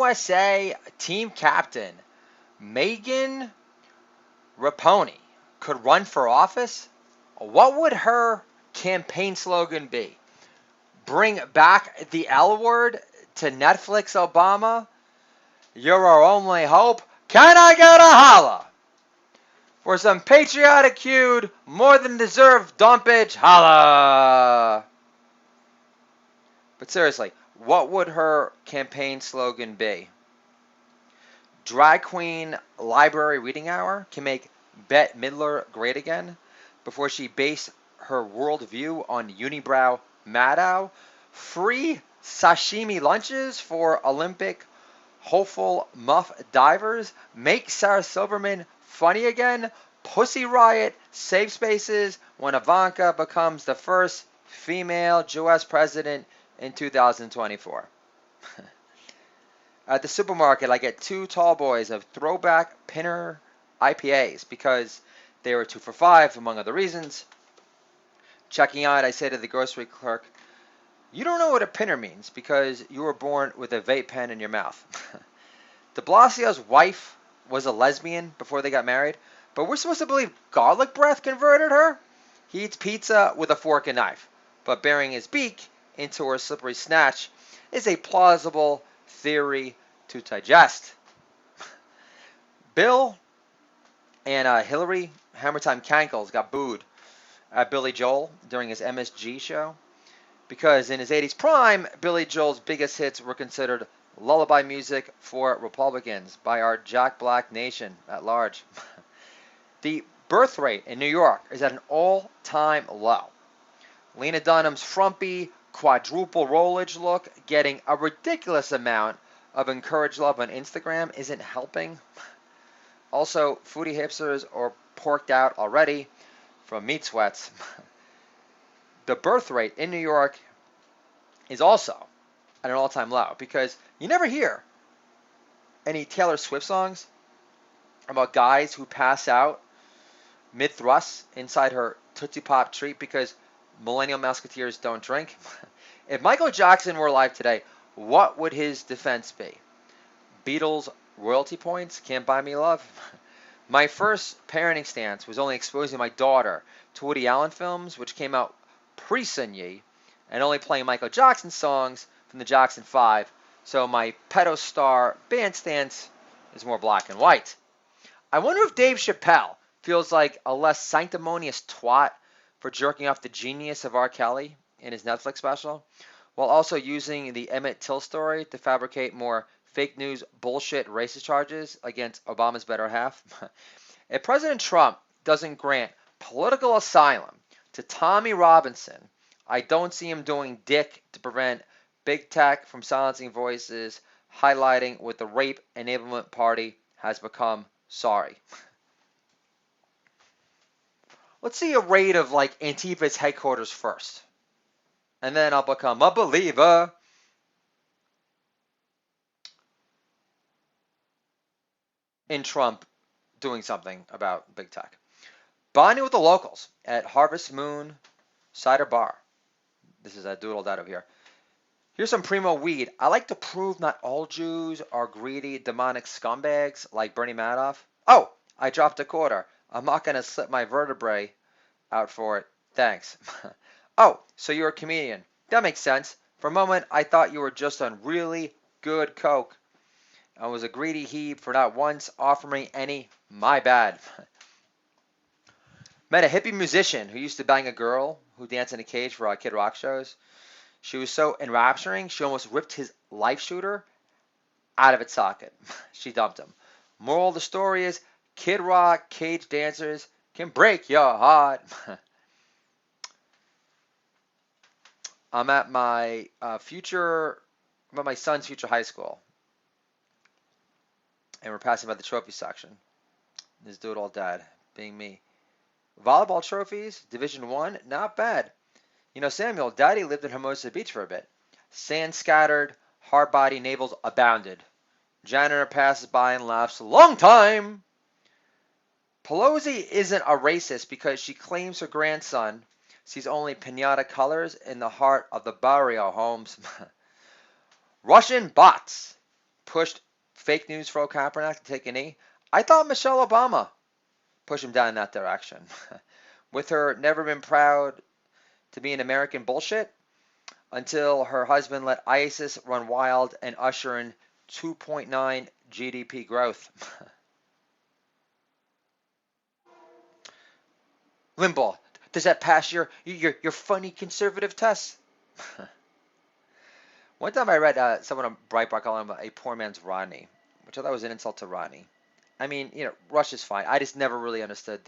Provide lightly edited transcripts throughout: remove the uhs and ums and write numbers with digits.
USA team captain Megan Rapinoe could run for office, what would her campaign slogan be? Bring back the L word to Netflix, Obama? You're our only hope. Can I get a holla? For some patriotic cued, more than deserved dumpage, holla! But seriously, what would her campaign slogan be? Drag Queen Library Reading Hour can make Bette Midler great again before she based her worldview on unibrow Maddow. Free sashimi lunches for Olympic hopeful muff divers. Make Sarah Silverman funny again. Pussy Riot safe spaces when Ivanka becomes the first female U.S. president in 2024. At the supermarket, I get 2 tall boys of throwback Pinner IPAs because they were 2 for $5, among other reasons. Checking out, I say to the grocery clerk, "You don't know what a Pinner means because you were born with a vape pen in your mouth." De Blasio's wife was a lesbian before they got married, but we're supposed to believe garlic breath converted her? He eats pizza with a fork and knife, but burying his beak into her slippery snatch is a plausible theory to digest. Bill and Hillary Hammer Time Cankles got booed at Billy Joel during his MSG show because in his 80s prime, Billy Joel's biggest hits were considered lullaby music for Republicans by our Jack Black nation at large. The birth rate in New York is at an all-time low. Lena Dunham's frumpy quadruple rollage look getting a ridiculous amount of encouraged love on Instagram isn't helping. Also, foodie hipsters are porked out already from meat sweats. The birth rate in New York is also at an all-time low because you never hear any Taylor Swift songs about guys who pass out mid-thrust inside her Tootsie Pop treat because millennial musketeers don't drink. If Michael Jackson were alive today, what would his defense be? Beatles royalty points can't buy me love. My first parenting stance was only exposing my daughter to Woody Allen films, which came out pre-Sun Yi, and only playing Michael Jackson songs from the Jackson 5, so my pedo star band stance is more black and white. I wonder if Dave Chappelle feels like a less sanctimonious twat for jerking off the genius of R. Kelly in his Netflix special, while also using the Emmett Till story to fabricate more fake news bullshit racist charges against Obama's better half. If President Trump doesn't grant political asylum to Tommy Robinson, I don't see him doing dick to prevent big tech from silencing voices, highlighting what the rape enablement party has become. Sorry. Let's see a raid of like Antifa's headquarters first. And then I'll become a believer. In Trump doing something about big tech. Bonding with the locals at Harvest Moon Cider Bar. This is a doodled out of here. Here's some primo weed. I like to prove not all Jews are greedy, demonic scumbags like Bernie Madoff. Oh, I dropped a quarter. I'm not going to slip my vertebrae out for it. Thanks. Oh, so you're a comedian. That makes sense. For a moment, I thought you were just on really good coke. I was a greedy heap for not once offering me any. My bad. Met a hippie musician who used to bang a girl who danced in a cage for Kid Rock shows. She was so enrapturing, she almost ripped his life shooter out of its socket. She dumped him. Moral of the story is, Kid Rock cage dancers can break your heart. I'm at my son's future high school. And we're passing by the trophy section. This dude all dad, being me. Volleyball trophies, Division 1, not bad. You know, Samuel, Daddy lived in Hermosa Beach for a bit. Sand scattered, hard body navels abounded. Janitor passes by and laughs, long time! Pelosi isn't a racist because she claims her grandson sees only piñata colors in the heart of the barrio homes. Russian bots pushed fake news for Kaepernick to take a knee. I thought Michelle Obama pushed him down in that direction. With her never been proud to be an American bullshit until her husband let ISIS run wild and usher in 2.9 GDP growth. Limbaugh, does that pass your funny conservative test? One time I read someone on Breitbart calling him a poor man's Rodney, which I thought was an insult to Rodney. I mean, Rush is fine. I just never really understood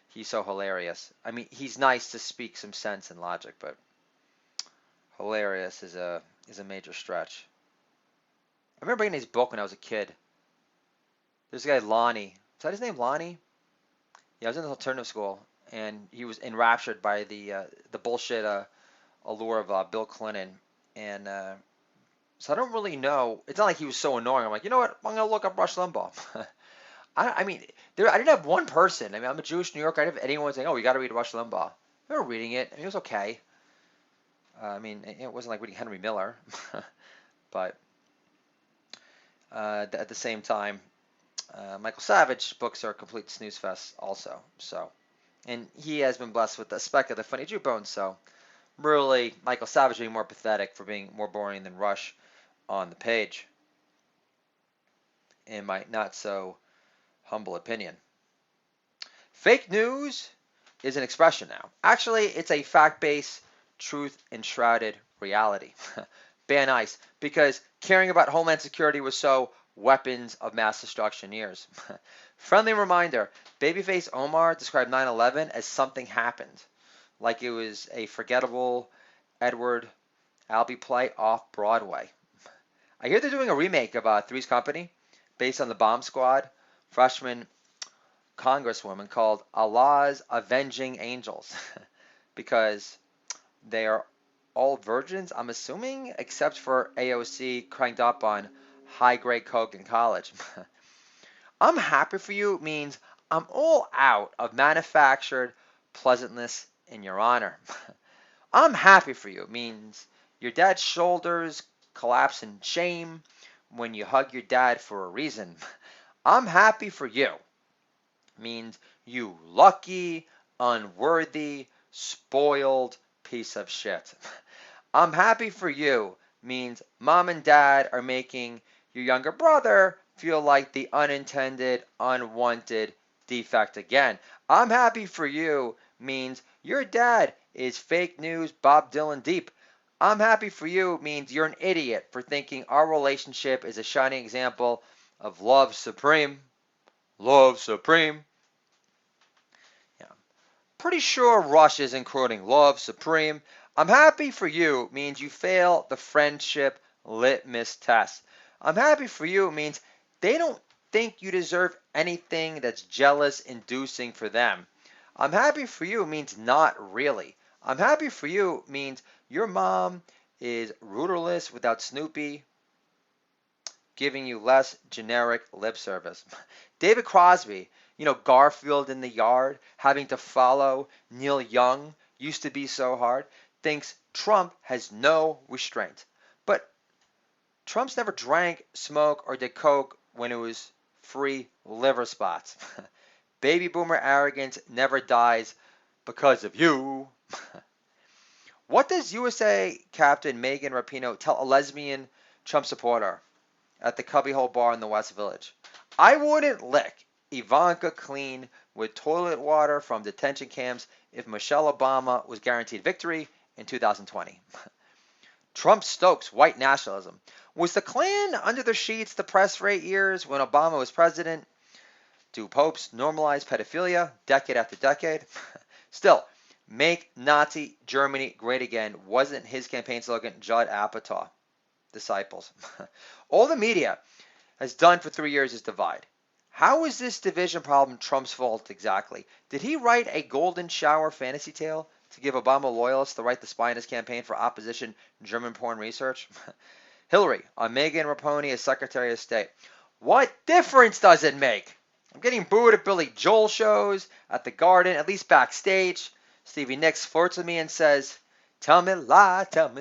he's so hilarious. I mean, he's nice to speak some sense and logic, but hilarious is a major stretch. I remember reading his book when I was a kid. There's a guy, Lonnie. Is that his name, Lonnie? Yeah, I was in the alternative school, and he was enraptured by the bullshit allure of Bill Clinton. And so I don't really know. It's not like he was so annoying. I'm like, you know what? I'm going to look up Rush Limbaugh. I mean, I didn't have one person. I mean, I'm a Jewish New Yorker. I didn't have anyone saying, oh, you got to read Rush Limbaugh. I remember reading it. I mean, it was okay. I mean, it wasn't like reading Henry Miller. But at the same time, Michael Savage books are a complete snooze fest also. So, and he has been blessed with the speck of the funny Jew bone. So, really, Michael Savage being more pathetic for being more boring than Rush on the page, in my not so humble opinion. Fake news is an expression now. Actually, it's a fact-based, truth-enshrouded reality. Ban ICE, because caring about Homeland Security was so weapons of mass destruction years. Friendly reminder, Babyface Omar described 9/11 as something happened, like it was a forgettable Edward Albee play off Broadway. I hear they're doing a remake of Three's Company based on the Bomb Squad freshman congresswoman called Allah's Avenging Angels because they are all virgins, I'm assuming, except for AOC cranked up on high-grade coke in college. I'm happy for you means I'm all out of manufactured pleasantness in your honor. I'm happy for you means your dad's shoulders collapse in shame when you hug your dad for a reason. I'm happy for you means you lucky, unworthy, spoiled piece of shit. I'm happy for you means mom and dad are making your younger brother feel like the unintended, unwanted defect again. I'm happy for you means your dad is fake news Bob Dylan deep. I'm happy for you means you're an idiot for thinking our relationship is a shining example of love supreme. Love supreme. Yeah. Pretty sure Rush isn't quoting love supreme. I'm happy for you means you fail the friendship litmus test. I'm happy for you means they don't think you deserve anything that's jealous inducing for them. I'm happy for you means not really. I'm happy for you means your mom is rudderless without Snoopy giving you less generic lip service. David Crosby, Garfield in the yard, having to follow Neil Young used to be so hard, thinks Trump has no restraint. But Trump's never drank, smoked, or did coke when it was free liver spots. Baby boomer arrogance never dies because of you. What does USA Captain Megan Rapinoe tell a lesbian Trump supporter at the Cubbyhole Bar in the West Village? I wouldn't lick Ivanka clean with toilet water from detention camps if Michelle Obama was guaranteed victory in 2020. Trump stokes white nationalism. Was the Klan under the sheets depressed for 8 years when Obama was president? Do popes normalize pedophilia decade after decade? Still, make Nazi Germany great again wasn't his campaign slogan. Judd Apatow disciples. All the media has done for 3 years is divide. How is this division problem Trump's fault exactly? Did he write a golden shower fantasy tale to give Obama loyalists the right to spy in his campaign for opposition German porn research? Hillary on Megan Rapinoe as Secretary of State. What difference does it make? I'm getting booed at Billy Joel shows, at the Garden, at least backstage. Stevie Nicks flirts with me and says, tell me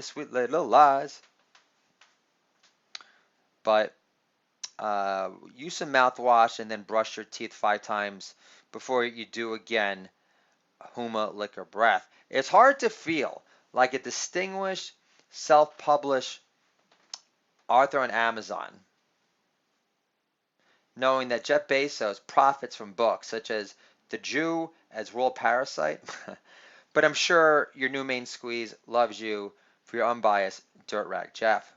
sweet little lies. But Use some mouthwash and then brush your teeth 5 times before you do again. Huma liquor breath. It's hard to feel like a distinguished self-published author on Amazon, knowing that Jeff Bezos profits from books such as The Jew as World Parasite. But I'm sure your new main squeeze loves you for your unbiased dirt rag Jeff.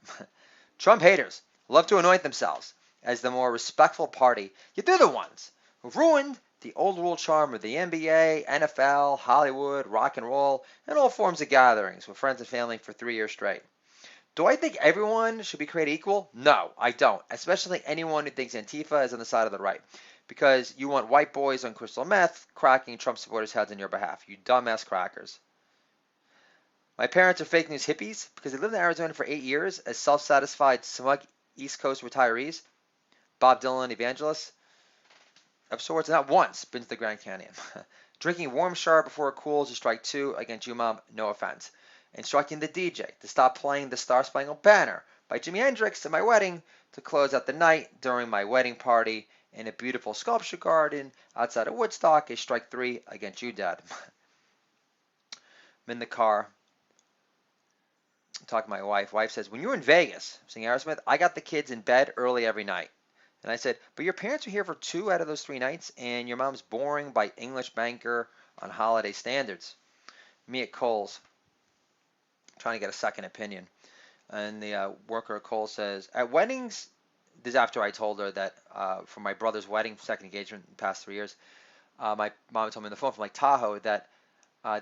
Trump haters love to anoint themselves as the more respectful party, yet they're the ones who ruined the old rule charm of the NBA, NFL, Hollywood, rock and roll, and all forms of gatherings with friends and family for 3 years straight. Do I think everyone should be created equal? No, I don't. Especially anyone who thinks Antifa is on the side of the right. Because you want white boys on crystal meth cracking Trump supporters' heads on your behalf. You dumbass crackers. My parents are fake news hippies because they lived in Arizona for 8 years as self-satisfied, smug East Coast retirees, Bob Dylan evangelists of sorts, not once been to the Grand Canyon. Drinking warm shower before it cools is strike two against you, mom. No offense. Instructing the DJ to stop playing the Star Spangled Banner by Jimi Hendrix at my wedding to close out the night during my wedding party in a beautiful sculpture garden outside of Woodstock is strike three against you, Dad. I'm in the car talking to my wife. Wife says, when you were in Vegas singing Aerosmith, I got the kids in bed early every night. And I said, but your parents were here for 2 out of those 3 nights, and your mom's boring by English banker on holiday standards. Me at Kohl's, trying to get a second opinion. And the worker at Kohl's says, at weddings, this is after I told her that for my brother's wedding, second engagement in the past 3 years, my mom told me on the phone from like Tahoe that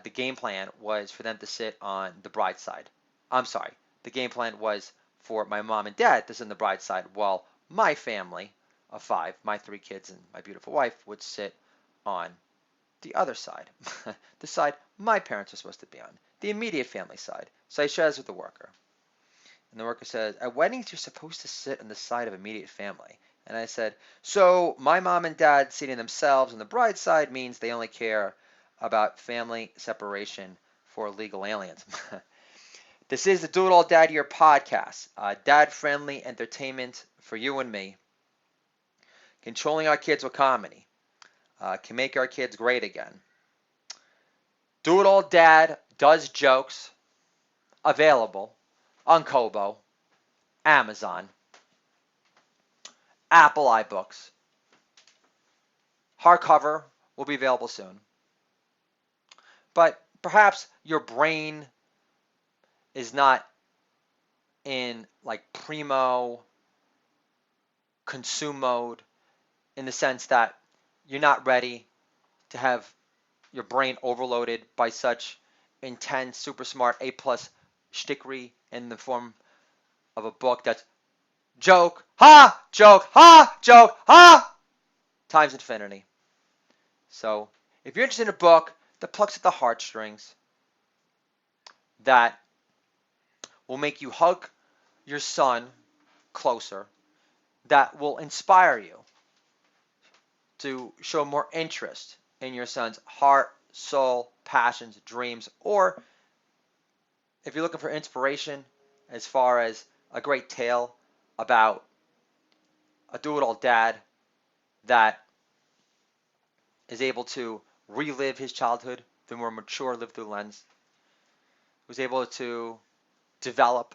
the game plan was for them to sit on the bride's side. I'm sorry, the game plan was for my mom and dad to sit on the bride's side while my family of 5, my 3 kids and my beautiful wife, would sit on the other side, the side my parents are supposed to be on, the immediate family side. So I shares with the worker. And the worker says, at weddings, you're supposed to sit on the side of immediate family. And I said, so my mom and dad seating themselves on the bride's side means they only care about family separation for illegal aliens. This is the Do It All Dad Year podcast, dad-friendly entertainment for you and me. Controlling our kids with comedy can make our kids great again. Do It All Dad does jokes, available on Kobo, Amazon, Apple iBooks. Hardcover will be available soon. But perhaps your brain is not in like primo consume mode in the sense that you're not ready to have your brain overloaded by such intense, super smart, A+ shtickery in the form of a book that's joke, ha, joke, ha, times infinity. So if you're interested in a book that plucks at the heartstrings, that will make you hug your son closer, that will inspire you to show more interest in your son's heart, soul, passions, dreams, or if you're looking for inspiration as far as a great tale about a do-it-all dad that is able to relive his childhood through a more mature live-through lens, was able to develop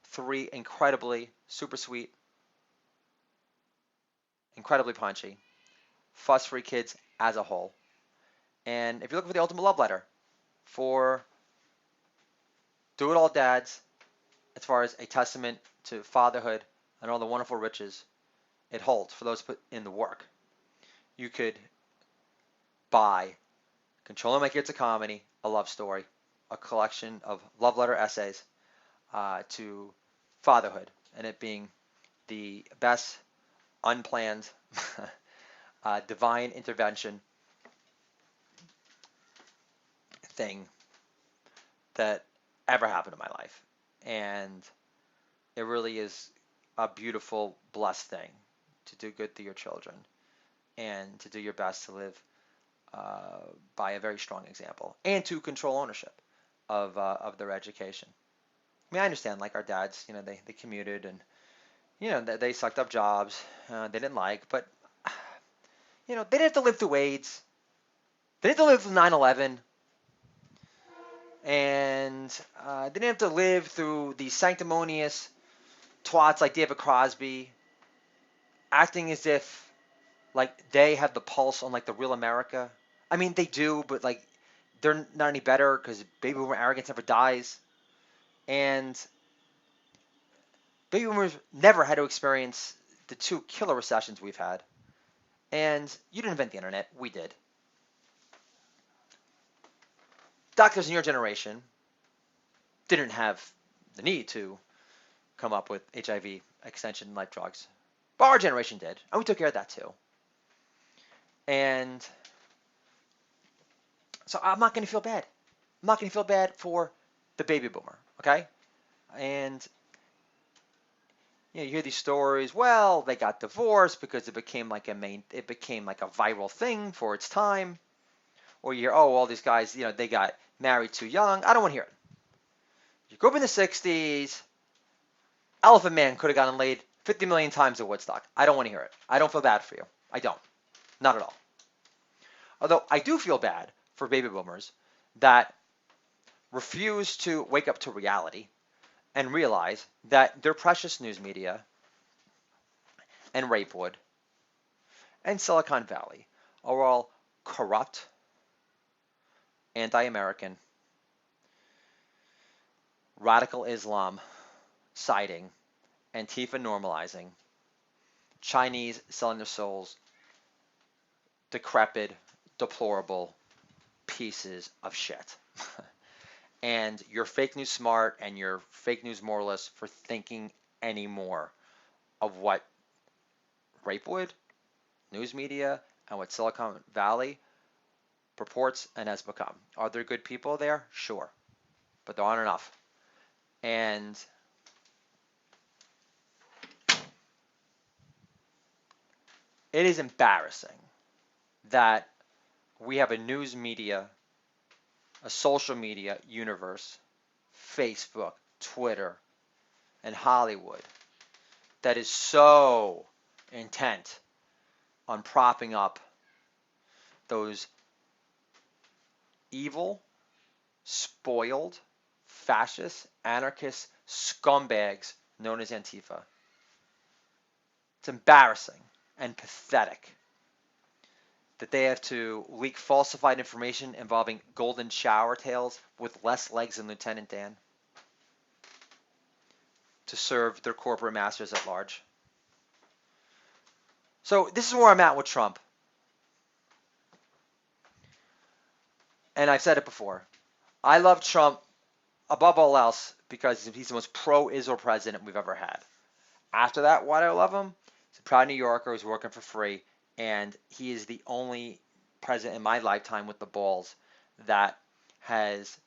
3 incredibly super sweet, incredibly punchy, fuss-free kids as a whole. And if you're looking for the ultimate love letter for do-it-all dads, as far as a testament to fatherhood and all the wonderful riches it holds for those put in the work, you could buy Controlling My Kids, a Comedy, a love story, a collection of love letter essays to fatherhood, and it being the best unplanned divine intervention thing that ever happened in my life. And it really is a beautiful, blessed thing to do good to your children and to do your best to live by a very strong example and to control ownership of their education. I mean, I understand, like our dads, they commuted and they sucked up jobs they didn't like, but they didn't have to live through AIDS. They didn't have to live through 9/11, and they didn't have to live through these sanctimonious twats like David Crosby, acting as if like they have the pulse on like the real America. I mean, they do, but like they're not any better because baby boomer arrogance never dies, and baby boomers never had to experience the two killer recessions we've had. And you didn't invent the internet, we did. Doctors in your generation didn't have the need to come up with HIV extension life drugs, but our generation did, and we took care of that too. And so I'm not going to feel bad. I'm not going to feel bad for the baby boomer, okay? And you hear these stories. Well, they got divorced because it became like it became like a viral thing for its time. Or you hear, oh, all these guys, they got married too young. I don't want to hear it. You grew up in the '60s. Elephant Man could have gotten laid 50 million times at Woodstock. I don't want to hear it. I don't feel bad for you. I don't. Not at all. Although I do feel bad for baby boomers that refuse to wake up to reality and realize that their precious news media and Rapewood and Silicon Valley are all corrupt, anti-American, radical Islam siding, Antifa normalizing, Chinese selling their souls, decrepit, deplorable pieces of shit. And you're fake news smart and you're fake news moralist for thinking any more of what Rapewood, news media, and what Silicon Valley purports and has become. Are there good people there? Sure. But there aren't enough. And it is embarrassing that we have a news media, a social media universe, Facebook, Twitter, and Hollywood that is so intent on propping up those evil, spoiled, fascist, anarchist scumbags known as Antifa. It's embarrassing and pathetic that they have to leak falsified information involving golden shower tales with less legs than Lieutenant Dan to serve their corporate masters at large. So this is where I'm at with Trump. And I've said it before. I love Trump above all else because he's the most pro-Israel president we've ever had. After that, why do I love him? He's a proud New Yorker who's working for free, and he is the only president in my lifetime with the balls that has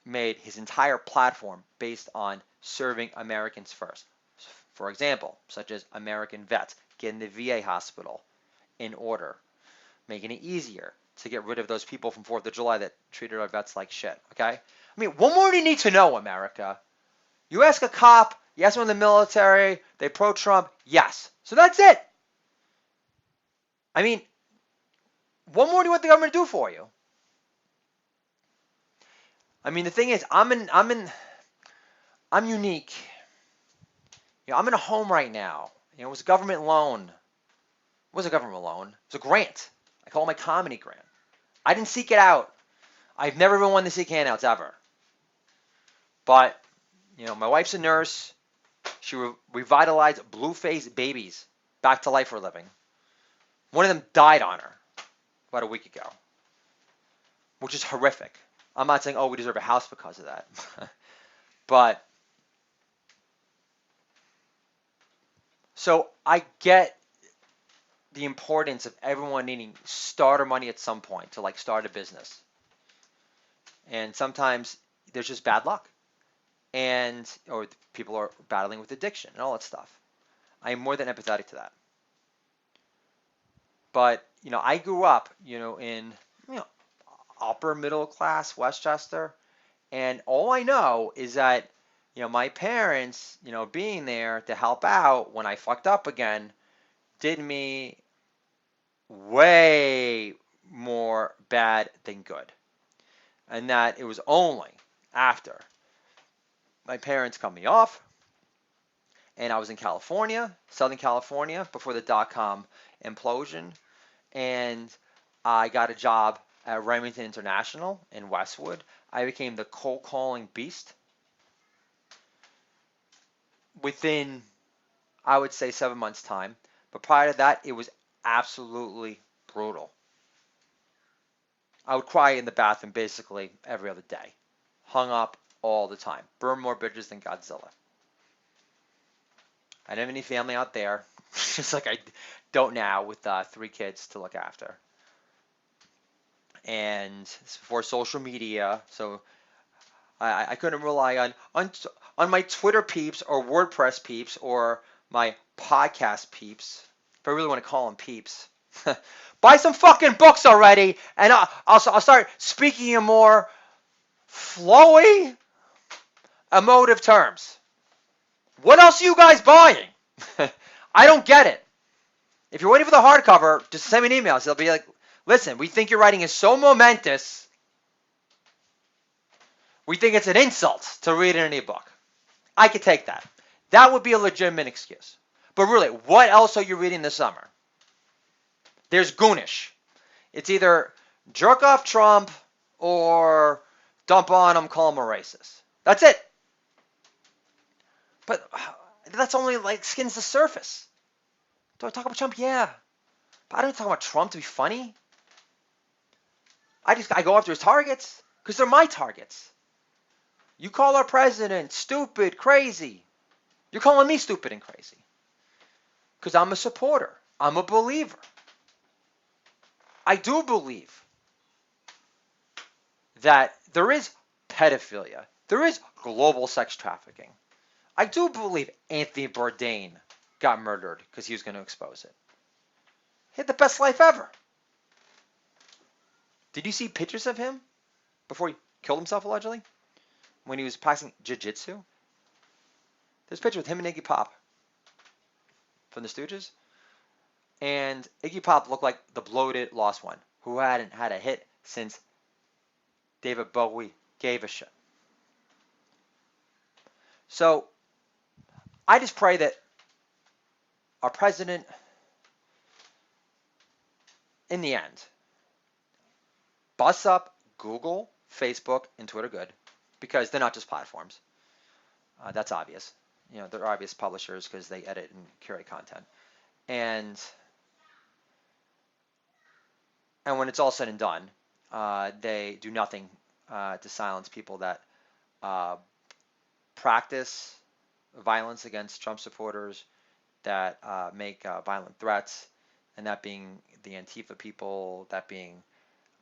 made his entire platform based on serving Americans first. For example, such as American vets, getting the VA hospital in order, making it easier to get rid of those people from 4th of July that treated our vets like shit, okay? I mean, what more do you need to know, America? You ask a cop, you ask someone in the military, they pro-Trump, yes. So that's it. I mean, what more do you want the government to do for you? I mean, the thing is, I'm unique. I'm in a home right now. It was a government loan. It was a government loan. It was a grant. I call it my comedy grant. I didn't seek it out. I've never been one to seek handouts ever. But, my wife's a nurse. She revitalized blue-faced babies back to life for a living. One of them died on her about a week ago, which is horrific. I'm not saying, oh, we deserve a house because of that. But, so I get the importance of everyone needing starter money at some point to like start a business. And sometimes there's just bad luck. Or people are battling with addiction and all that stuff. I am more than empathetic to that. But, I grew up, in, upper middle class Westchester. And all I know is that my parents, being there to help out when I fucked up again did me way more bad than good. And that it was only after my parents cut me off and I was in California, Southern California, before the dot-com implosion, and I got a job at Remington International in Westwood. I became the cold calling beast within, I would say, 7 months' time. But prior to that, it was absolutely brutal. I would cry in the bathroom basically every other day. Hung up all the time. Burned more bridges than Godzilla. I didn't have any family out there, just like I don't now with 3 kids to look after. And it's before social media, so I couldn't rely on my Twitter peeps or WordPress peeps or my podcast peeps, if I really want to call them peeps. Buy some fucking books already, and I'll start speaking in more flowy, emotive terms. What else are you guys buying? I don't get it. If you're waiting for the hardcover, just send me an email. So they'll be like, listen, we think your writing is so momentous, we think it's an insult to read in an ebook. I could take that. That would be a legitimate excuse. But really, what else are you reading this summer? There's Goonish. It's either jerk off Trump or dump on him, call him a racist. That's it. But that's only like skins the surface. Do I talk about Trump? Yeah. But I don't talk about Trump to be funny. I go after his targets because they're my targets. You call our president stupid, crazy. You're calling me stupid and crazy. Because I'm a supporter. I'm a believer. I do believe that there is pedophilia. There is global sex trafficking. I do believe Anthony Bourdain got murdered because he was going to expose it. He had the best life ever. Did you see pictures of him before he killed himself, allegedly? When he was practicing jiu-jitsu? There's a picture with him and Iggy Pop from the Stooges. And Iggy Pop looked like the bloated lost one who hadn't had a hit since David Bowie gave a shit. So I just pray that our president, in the end, busts up Google, Facebook, and Twitter good, because they're not just platforms. That's obvious. They're obvious publishers because they edit and curate content. And when it's all said and done, they do nothing to silence people that practice violence against Trump supporters, that make violent threats, and that being the Antifa people, that being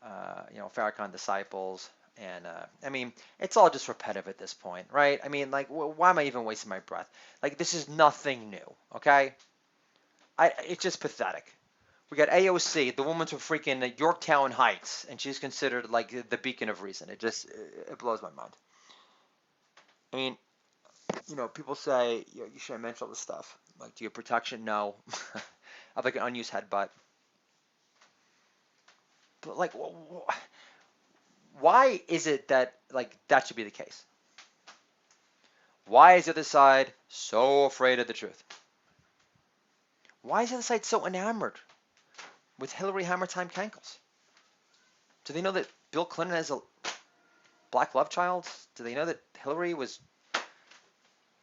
Farrakhan disciples. And I mean, it's all just repetitive at this point, right? I mean, like, why am I even wasting my breath? Like, this is nothing new, okay? It's just pathetic. We got AOC, the woman's from freaking Yorktown Heights, and she's considered like the beacon of reason. It blows my mind. I mean, people say you shouldn't mention all this stuff. Like, do you have protection? No. I have like an unused headbutt. But like, why is it that like that should be the case? Why is the other side so afraid of the truth? Why is the other side so enamored with Hillary Hammer Time Cankles? Do they know that Bill Clinton has a black love child? Do they know that Hillary was,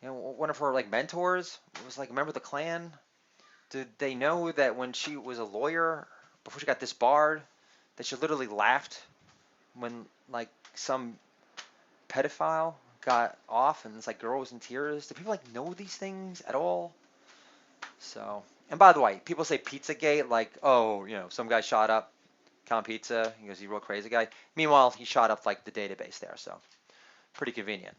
one of her like mentors? It was like a member of the Klan. Did they know that when she was a lawyer before she got disbarred, that she literally laughed when like some pedophile got off and this like girl was in tears? Do people like know these things at all? So, and by the way, people say Pizzagate, like, oh, some guy shot up Count Pizza. He goes, he's a real crazy guy. Meanwhile, he shot up like the database there, so pretty convenient.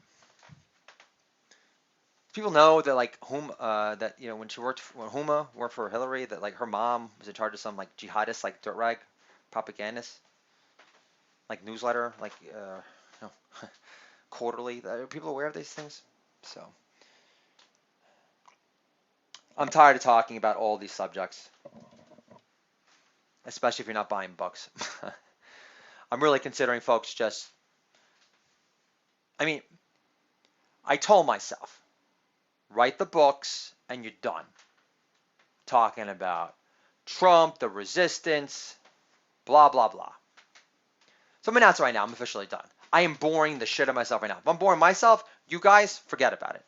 People know that like that when Huma worked for Hillary, that like her mom was in charge of some like jihadist like dirt rag propagandist like newsletter like quarterly. Are people aware of these things? So I'm tired of talking about all these subjects, especially if you're not buying books. I'm really considering folks just, I mean, I told myself, write the books and you're done. Talking about Trump, the resistance, blah, blah, blah. So I'm going to answer right now. I'm officially done. I am boring the shit out of myself right now. If I'm boring myself, you guys, forget about it.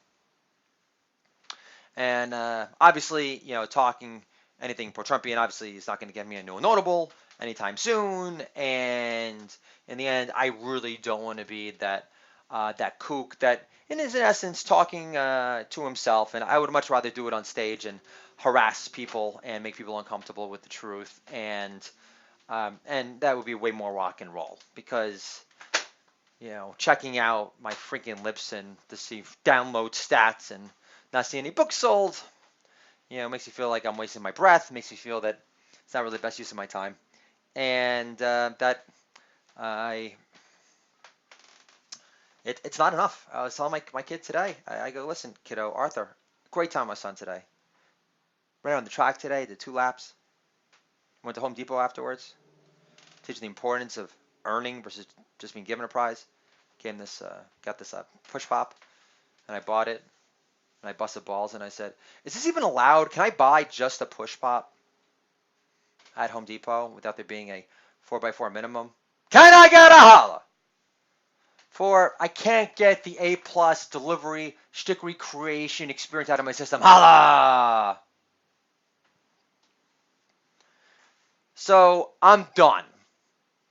And obviously, talking anything pro-Trumpian, obviously, is not going to get me a new notable anytime soon. And in the end, I really don't want to be that kook that is in essence talking to himself. And I would much rather do it on stage and harass people and make people uncomfortable with the truth. And that would be way more rock and roll because checking out my freaking Libsyn to see download stats and not see any books sold, makes me feel like I'm wasting my breath. Makes me feel that it's not really the best use of my time, and that I it's not enough. I was telling my kid today. I go, listen, kiddo, Arthur, great time with my son today. Ran on the track today, did 2 laps. Went to Home Depot afterwards. Teaching the importance of earning versus just being given a prize. Got this push pop, and I bought it, and I busted balls, and I said, "Is this even allowed? Can I buy just a push pop at Home Depot without there being a 4x4 minimum? Can I get a holla? For I can't get the A+ delivery stick recreation experience out of my system. Holla!" So I'm done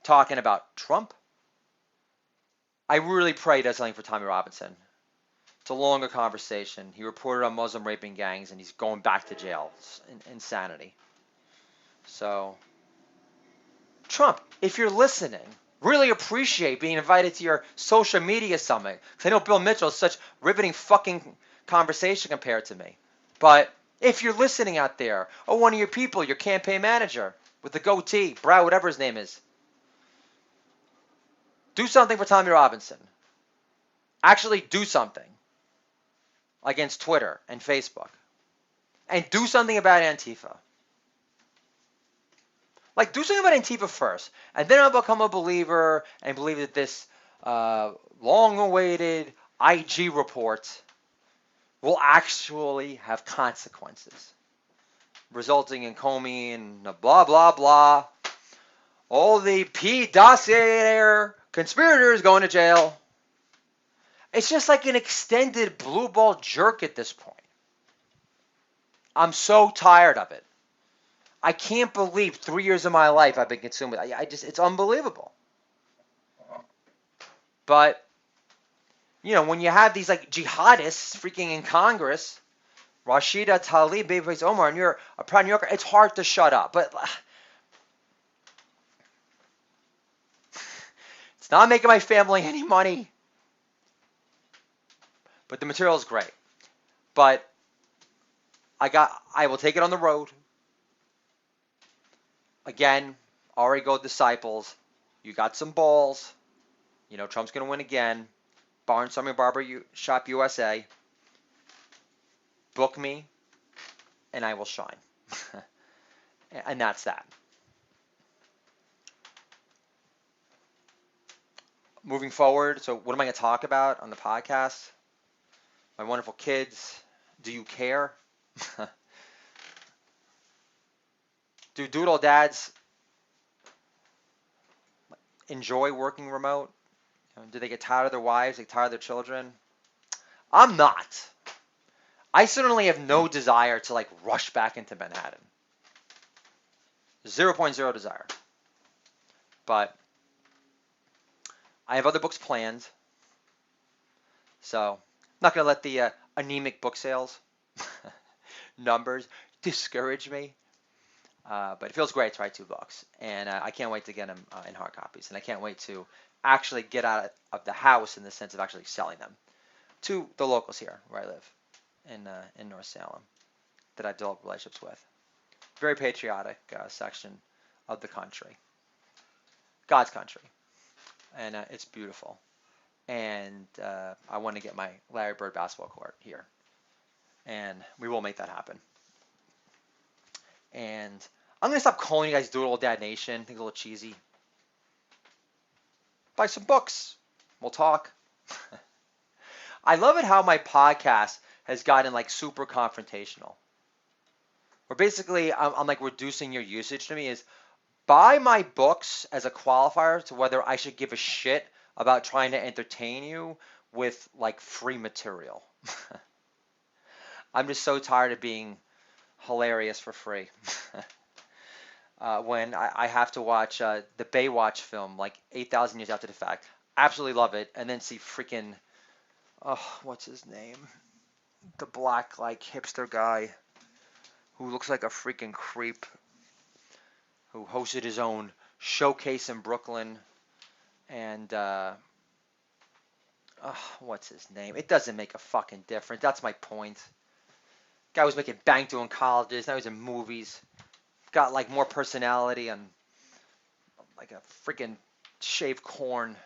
talking about Trump. I really pray he does something for Tommy Robinson. It's a longer conversation. He reported on Muslim raping gangs, and he's going back to jail. It's insanity. So, Trump, if you're listening, really appreciate being invited to your social media summit. Because I know Bill Mitchell is such riveting fucking conversation compared to me. But if you're listening out there, or one of your people, your campaign manager with the goatee, Brow, whatever his name is, do something for Tommy Robinson. Actually do something against Twitter and Facebook. And do something about Antifa. Like, do something about Antifa first, and then I'll become a believer and believe that this long-awaited IG report will actually have consequences, resulting in Comey and blah, blah, blah. All the P. dossier conspirators going to jail. It's just like an extended blue ball jerk at this point. I'm so tired of it. I can't believe 3 years of my life I've been consumed with. It's unbelievable. But, when you have these like jihadists freaking in Congress, Rashida Tlaib, Babyface Omar, and you're a proud New Yorker, it's hard to shut up. But it's not making my family any money. But the material is great. But I will take it on the road. Again, Arrigo Disciples, you got some balls. Trump's going to win again. Barnes Summer Barber Shop USA. Book me, and I will shine. And that's that. Moving forward, so what am I going to talk about on the podcast? My wonderful kids. Do you care? Do doodle dads enjoy working remote? Do they get tired of their wives? They get tired of their children? I'm not. I certainly have no desire to like rush back into Manhattan. 0.0 desire. But I have other books planned. So I'm not going to let the anemic book sales numbers discourage me. But it feels great to write 2 books. And I can't wait to get them in hard copies. And I can't wait to actually get out of the house in the sense of actually selling them to the locals here where I live in North Salem that I've developed relationships with. Very patriotic section of the country. God's country. And it's beautiful. and I want to get my Larry Bird basketball court here, and we will make that happen. And I'm gonna stop calling you guys Doodle Dad Nation. I think it's a little cheesy. Buy some books. We'll talk. I love it how my podcast has gotten like super confrontational. Where basically I'm like reducing your usage to me is buy my books as a qualifier to whether I should give a shit about trying to entertain you with like free material. I'm just so tired of being hilarious for free. When I have to watch the Baywatch film like 8,000 years after the fact. Absolutely love it. And then see freaking, oh, what's his name? The black like hipster guy who looks like a freaking creep who hosted his own showcase in Brooklyn. And what's his name? It doesn't make a fucking difference. That's my point. Guy was making bank doing colleges. Now he's in movies. Got like more personality and like a freaking shaved corn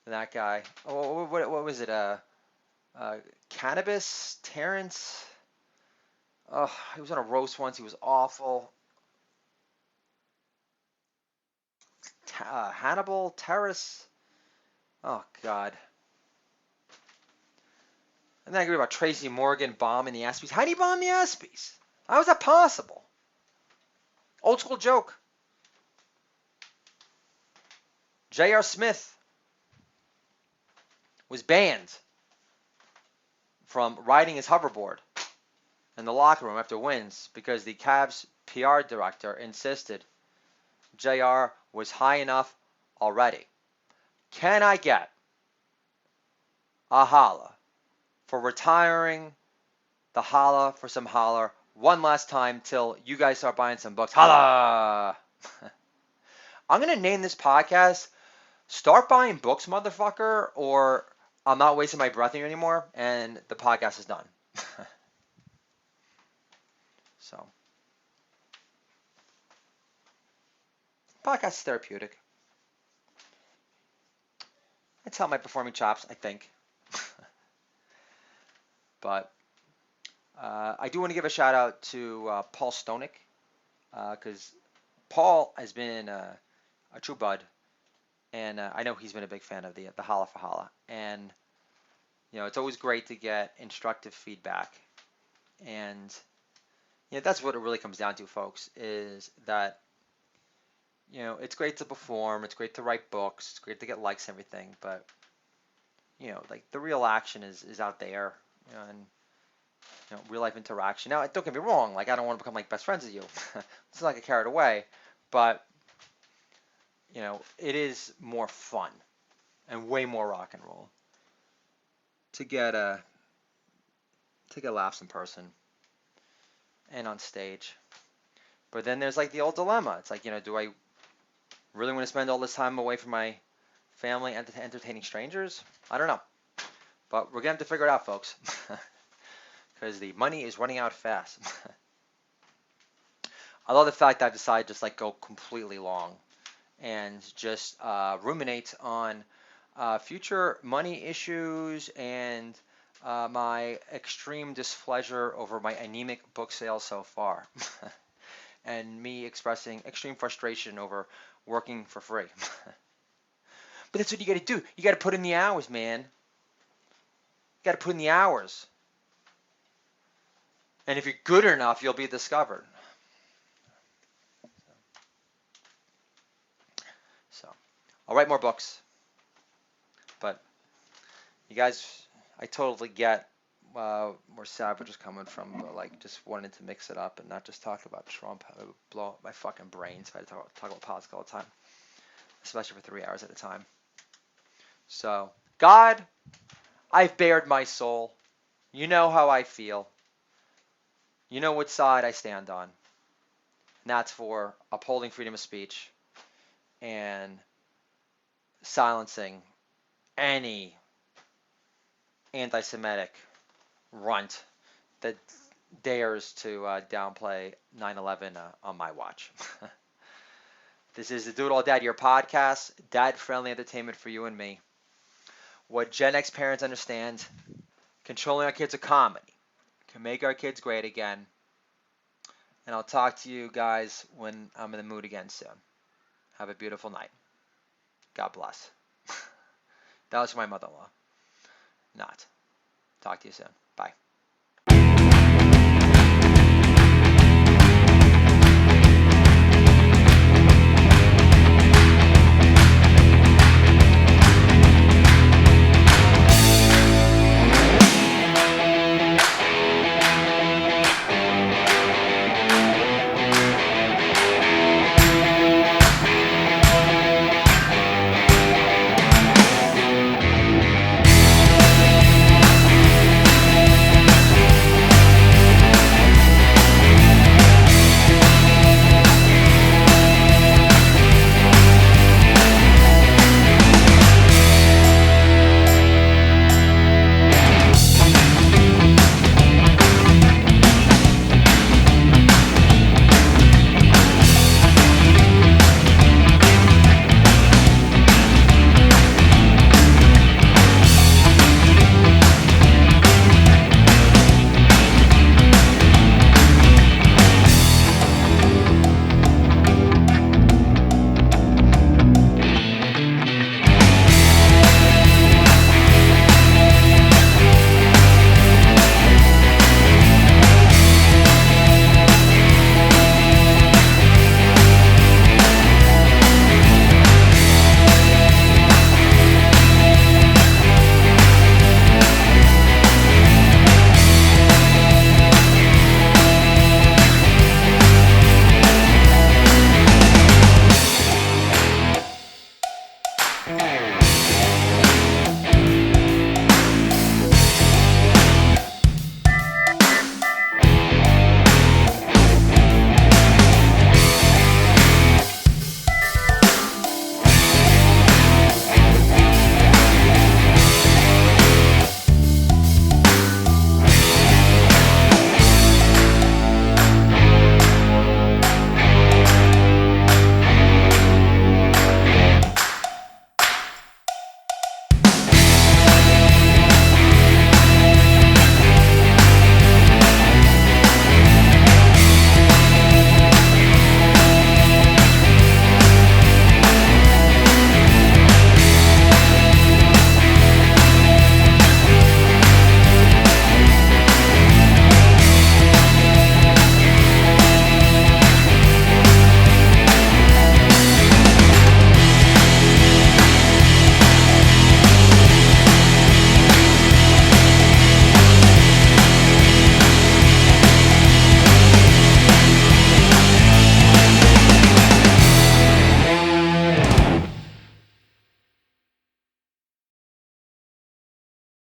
than that guy. Oh, what was it? Cannabis Terrence. Oh, he was on a roast once. He was awful. Hannibal Terrace. Oh God. And then I agree about Tracy Morgan bombing the ESPYs. How do you bomb the ESPYs? How is that possible? Old school joke. J.R. Smith was banned from riding his hoverboard in the locker room after wins because the Cavs PR director insisted JR was high enough already. Can I get a holla for retiring the holla for some holler one last time till you guys start buying some books? Holla! I'm going to name this podcast Start Buying Books, Motherfucker, or I'm not wasting my breath on you anymore, and the podcast is done. So, podcast is therapeutic. It's helped my performing chops, I think. But I do want to give a shout out to Paul Stonick, because Paul has been a true bud, and I know he's been a big fan of the Holla for Holla. And it's always great to get instructive feedback, and that's what it really comes down to, folks. Is that it's great to perform, it's great to write books, it's great to get likes and everything, but like the real action is out there, and real life interaction. Now, don't get me wrong, like I don't want to become like best friends with you. It's not like I carried away, but it is more fun and way more rock and roll to get laughs in person and on stage. But then there's like the old dilemma. It's like, do I really want to spend all this time away from my family and entertaining strangers? I don't know. But we're going to have to figure it out, folks. Because the money is running out fast. I love the fact that I decided to just like go completely long and just ruminate on future money issues and my extreme displeasure over my anemic book sales so far. And me expressing extreme frustration over working for free. But that's what you got to do. You got to put in the hours, man. You got to put in the hours. And if you're good enough, you'll be discovered. So, I'll write more books. But you guys, I totally get where Savage is coming from, but like just wanted to mix it up and not just talk about Trump. It would blow up my fucking brains if I had to talk about politics all the time, especially for 3 hours at a time. So, God, I've bared my soul. You know how I feel. You know what side I stand on. And that's for upholding freedom of speech and silencing any anti-Semitic runt that dares to downplay 9/11 on my watch. This is the Do It All Dad, your podcast, dad-friendly entertainment for you and me. what Gen X parents understand. Controlling our kids with comedy can make our kids great again. And I'll talk to you guys when I'm in the mood again soon. Have a beautiful night. God bless. That was for my mother-in-law. Not. Talk to you soon.